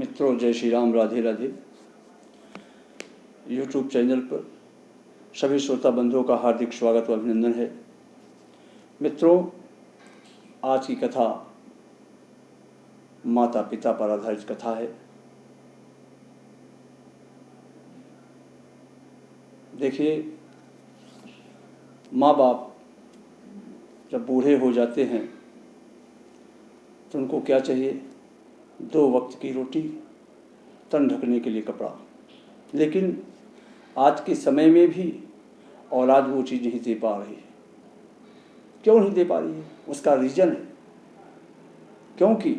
मित्रों, जय Shri Ram, Radhe Radhe. YouTube channel पर सभी श्रोता बंधुओं का हार्दिक स्वागत व अभिनंदन है। मित्रों, आज की कथा माता पिता पर आधारित कथा है। देखिए, माँ बाप जब बूढ़े हो जाते हैं तो उनको क्या चाहिए? 2 वक्त की रोटी, तन ढकने के लिए कपड़ा। लेकिन आज के समय में भी औलाद वो चीज़ नहीं दे पा रही है। क्यों नहीं दे पा रही है? उसका रीज़न है क्योंकि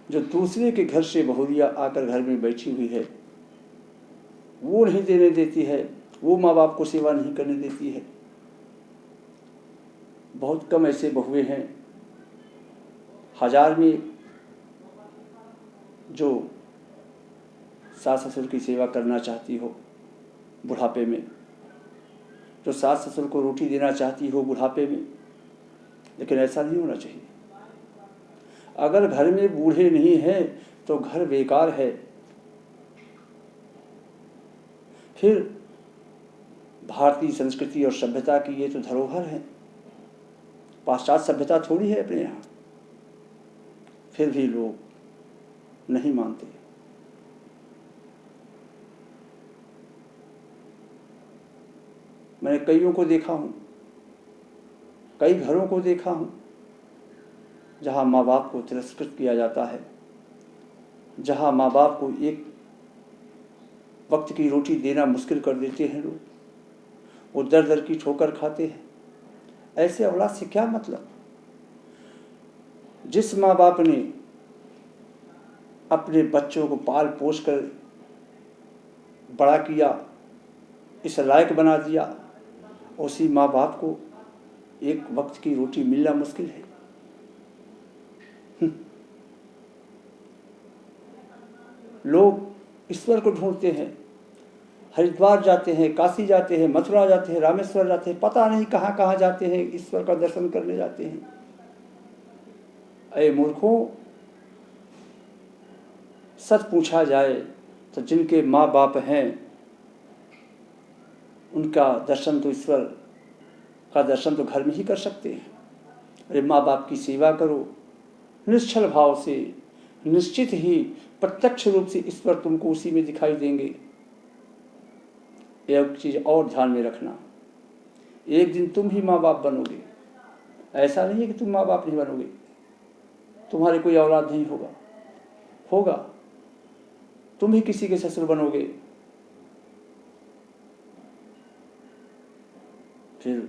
जो दूसरे के घर से बहुरिया आकर घर में बैठी हुई है वो नहीं देने देती है, वो माँ बाप को सेवा नहीं करने देती है। बहुत कम ऐसे बहुएं हैं, 1000 में जो सास ससुर की सेवा करना चाहती हो बुढ़ापे में, जो सास ससुर को रोटी देना चाहती हो बुढ़ापे में। लेकिन ऐसा नहीं होना चाहिए। अगर घर में बूढ़े नहीं हैं तो घर बेकार है। फिर भारतीय संस्कृति और सभ्यता की ये तो धरोहर है, पाश्चात्य सभ्यता थोड़ी है अपने यहाँ। फिर भी लोग नहीं मानते। मैंने कईयों को देखा हूँ, कई घरों को देखा हूँ जहाँ माँ बाप को तिरस्कृत किया जाता है, जहाँ माँ बाप को एक वक्त की रोटी देना मुश्किल कर देते हैं लोग। वो दर दर की ठोकर खाते हैं। ऐसे औलाद से क्या मतलब? जिस माँ बाप ने अपने बच्चों को पाल पोस कर बड़ा किया, इस लायक बना दिया, उसी माँ बाप को एक वक्त की रोटी मिलना मुश्किल है। लोग ईश्वर को ढूंढते हैं, हरिद्वार जाते हैं, काशी जाते हैं, मथुरा जाते हैं, रामेश्वर जाते हैं, पता नहीं कहाँ कहाँ जाते हैं, ईश्वर का दर्शन करने जाते हैं। अरे मूर्खों, सच पूछा जाए तो जिनके माँ बाप हैं उनका दर्शन तो ईश्वर का दर्शन तो घर में ही कर सकते हैं। अरे माँ बाप की सेवा करो निश्चल भाव से, निश्चित ही प्रत्यक्ष रूप से ईश्वर तुमको उसी में दिखाई देंगे। एक चीज़ और ध्यान में रखना, एक दिन तुम ही माँ बाप बनोगे। ऐसा नहीं है कि तुम माँ बाप नहीं बनोगे, तुम्हारे कोई औलाद नहीं होगा, तुम ही किसी के ससुर बनोगे। फिर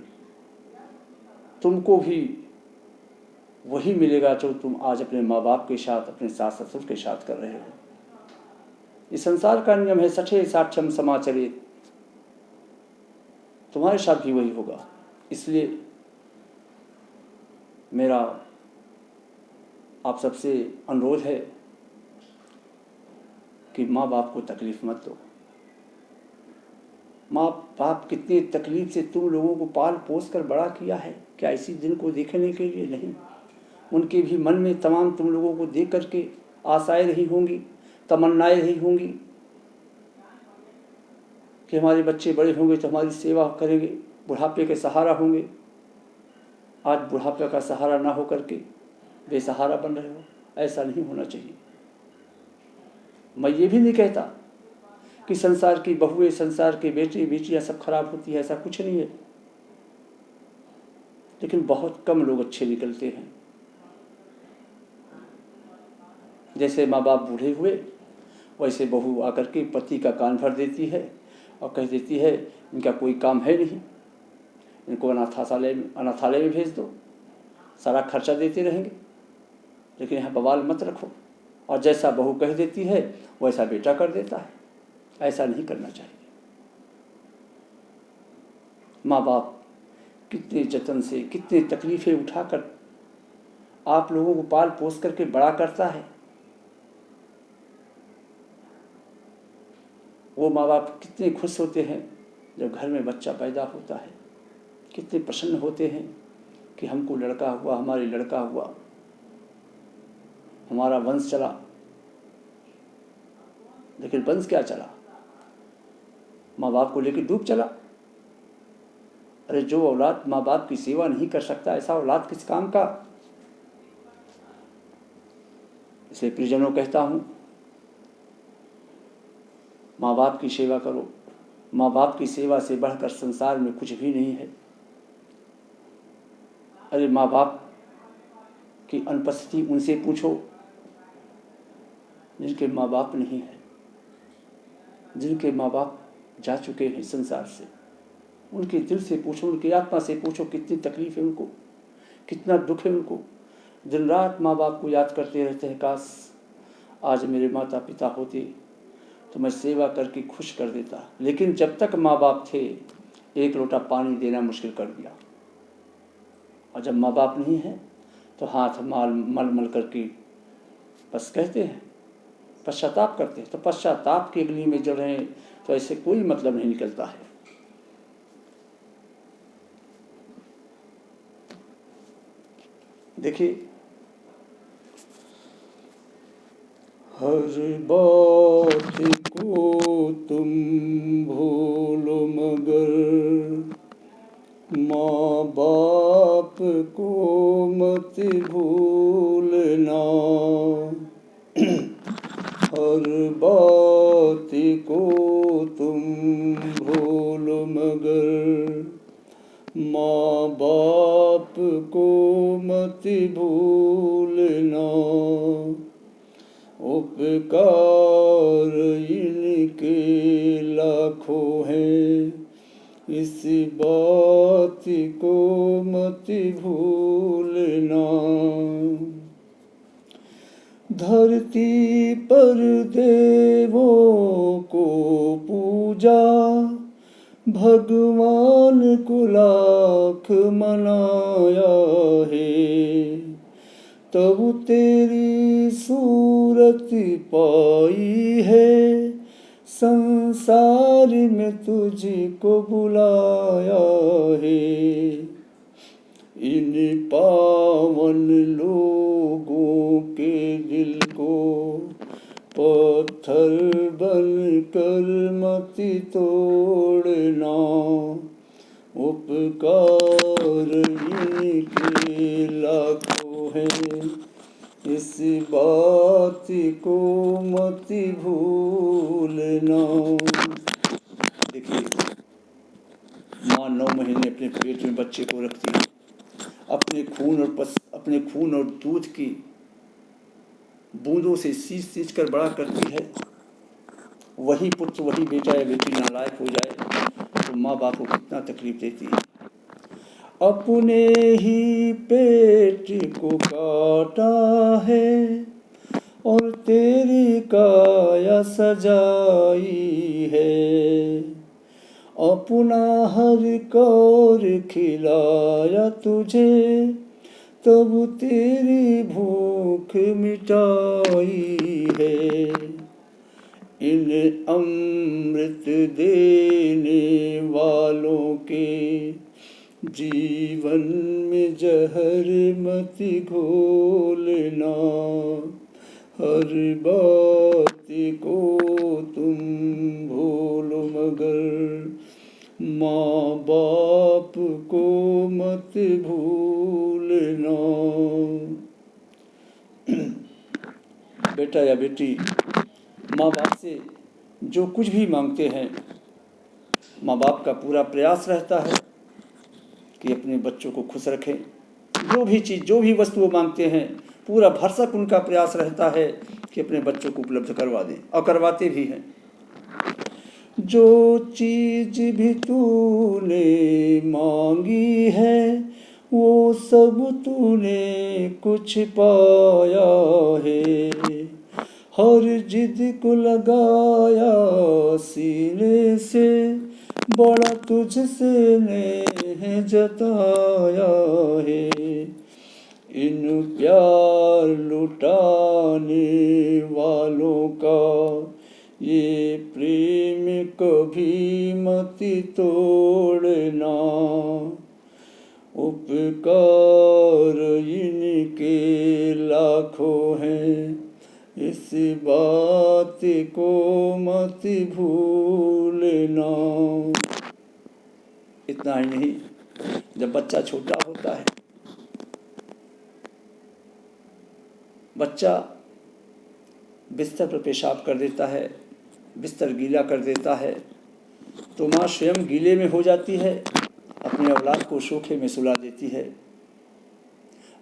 तुमको भी वही मिलेगा जो तुम आज अपने माँ बाप के साथ, अपने सास ससुर के साथ कर रहे हो। इस संसार का नियम है, सठे साक्ष्यम समाचरित। तुम्हारे साथ भी वही होगा। इसलिए मेरा आप सबसे अनुरोध है कि माँ बाप को तकलीफ मत दो। माँ बाप कितनी तकलीफ से तुम लोगों को पाल पोस कर बड़ा किया है, क्या इसी दिन को देखने के लिए नहीं? उनके भी मन में तमाम तुम लोगों को देख करके आशाएं रही होंगी, तमन्नाएं रही होंगी कि हमारे बच्चे बड़े होंगे तो हमारी सेवा करेंगे, बुढ़ापे के सहारा होंगे। आज बुढ़ापे का सहारा ना हो करके बेसहारा बन रहे हो। ऐसा नहीं होना चाहिए। मैं ये भी नहीं कहता कि संसार की बहुएं, संसार के बेटे बेटियां सब खराब होती है, ऐसा कुछ नहीं है। लेकिन बहुत कम लोग अच्छे निकलते हैं। जैसे माँ बाप बूढ़े हुए वैसे बहू आकर के पति का कान भर देती है और कह देती है इनका कोई काम है नहीं, इनको अनाथालय में भेज दो, सारा खर्चा देते रहेंगे, लेकिन यहाँ बवाल मत रखो। और जैसा बहू कह देती है वैसा बेटा कर देता है। ऐसा नहीं करना चाहिए। माँ बाप कितने जतन से, कितने तकलीफ़ें उठाकर आप लोगों को पाल पोस करके बड़ा करता है। वो माँ बाप कितने खुश होते हैं जब घर में बच्चा पैदा होता है, कितने प्रसन्न होते हैं कि हमको लड़का हुआ, हमारे लड़का हुआ, हमारा वंश चला। लेकिन वंश क्या चला? माँ बाप को लेकर डूब चला। अरे जो औलाद माँ बाप की सेवा नहीं कर सकता, ऐसा औलाद किस काम का? इसलिए प्रियजनों कहता हूँ, माँ बाप की सेवा करो। माँ बाप की सेवा से बढ़कर संसार में कुछ भी नहीं है। अरे माँ बाप की अनुपस्थिति उनसे पूछो जिनके माँ बाप नहीं है, जिनके माँ बाप जा चुके हैं संसार से। उनके दिल से पूछो, उनकी आत्मा से पूछो कितनी तकलीफ है उनको, कितना दुख है उनको। दिन रात माँ बाप को याद करते रहते हैं, काश आज मेरे माता पिता होते तो मैं सेवा करके खुश कर देता। लेकिन जब तक माँ बाप थे, एक लोटा पानी देना मुश्किल कर दिया। और जब माँ बाप नहीं है तो हाथ मल मल करके बस कहते हैं, पश्चाताप करते हैं। तो पश्चाताप की अग्नि में जल रहे हैं तो ऐसे कोई मतलब नहीं निकलता है। देखिए, हर बात को तुम भूलो मगर माँ बाप को मत भूलना। हर बात को तुम भूलो मगर माँ बाप को मत भूलना। उपकार इनके लाखों हैं, इस बात को मत भूलना। धरती पर देवों को पूजा, भगवान को लाख मनाया है। तब तेरी सूरत पाई है, संसार में तुझको बुलाया है। इन पावन लोगों के दिल को पत्थर बन कर मत तोड़ना। उपकार इनके लाखों हैं, इस बात को मत भूलना। देखिए, माँ 9 महीने अपने पेट में बच्चे को रखती है, अपने खून और दूध की बूंदों से सींच कर बड़ा करती है। वही पुत्र, वही बेटा या बेटी नालायक हो जाए तो माँ बाप को कितना तकलीफ देती है। अपने ही पेट को काटा है और तेरी काया सजाई है। अपना हर कौर खिलाया तुझे, तब तेरी भूख मिटाई है। इन अमृत देने वालों के जीवन में जहर मत घोलना। हर बात को तुम भूलो मगर माँ बाप को मत भूलना। बेटा या बेटी माँ बाप से जो कुछ भी मांगते हैं, माँ बाप का पूरा प्रयास रहता है कि अपने बच्चों को खुश रखें। जो भी चीज़, जो भी वस्तु वो मांगते हैं, पूरा भरसक उनका प्रयास रहता है कि अपने बच्चों को उपलब्ध करवा दें, और करवाते भी हैं। जो चीज़ भी तूने मांगी है, वो सब तूने कुछ पाया है। हर जिद को लगाया सीने से, बड़ा तुझसे नेह जताया है। इन प्यार लुटाने वालों का ये प्रेम कभी मत तोड़ना। उपकार इनके लाखों हैं, इस बात को मत भूलना। इतना ही नहीं, जब बच्चा छोटा होता है, बच्चा बिस्तर पर पेशाब कर देता है, बिस्तर गीला कर देता है, तो माँ स्वयं गीले में हो जाती है, अपने औलाद को सोखे में सुला देती है।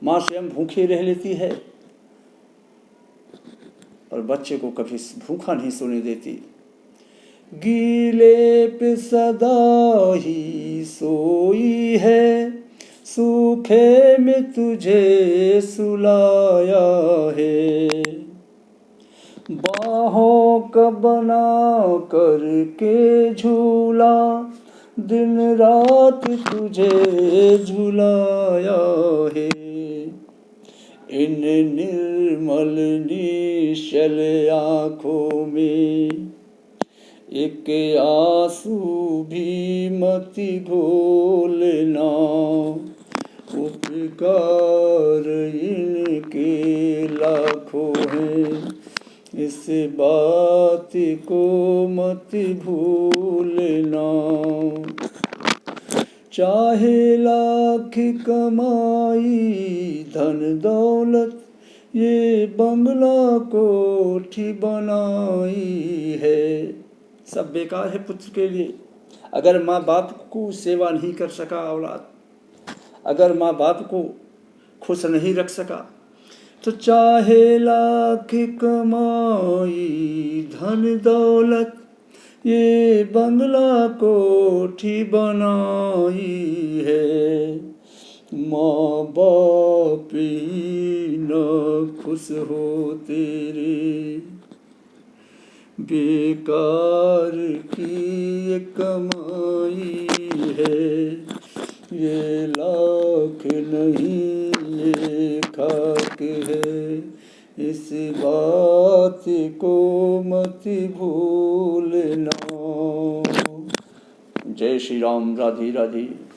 माँ स्वयं भूखे रह लेती है और बच्चे को कभी भूखा नहीं सोने देती। गीले पे सदा ही सोई है, सूखे में तुझे सुलाया है। बाहों का बना करके झूला, दिन रात तुझे झुलाया है। इन निर्मल निश्चल आँखों में एक आंसू भी मत घोलना। उपकार इनके लाखों हैं, इस बात को मत भूलना। चाहे लाख कमाई धन दौलत, ये बंगला कोठी बनाई है, सब बेकार है पुत्र के लिए। अगर माँ बाप को सेवा नहीं कर सका औलाद, अगर माँ बाप को खुश नहीं रख सका, तो चाहे लाख कमाई धन दौलत, ये बंगला कोठी बनाई है। माँ बाप ही न खुश हो तेरे, बेकार की ये कमाई है। ये लाख नहीं ये खाक है, इस बात को मत भूलना। जय श्री राम। राधे राधे।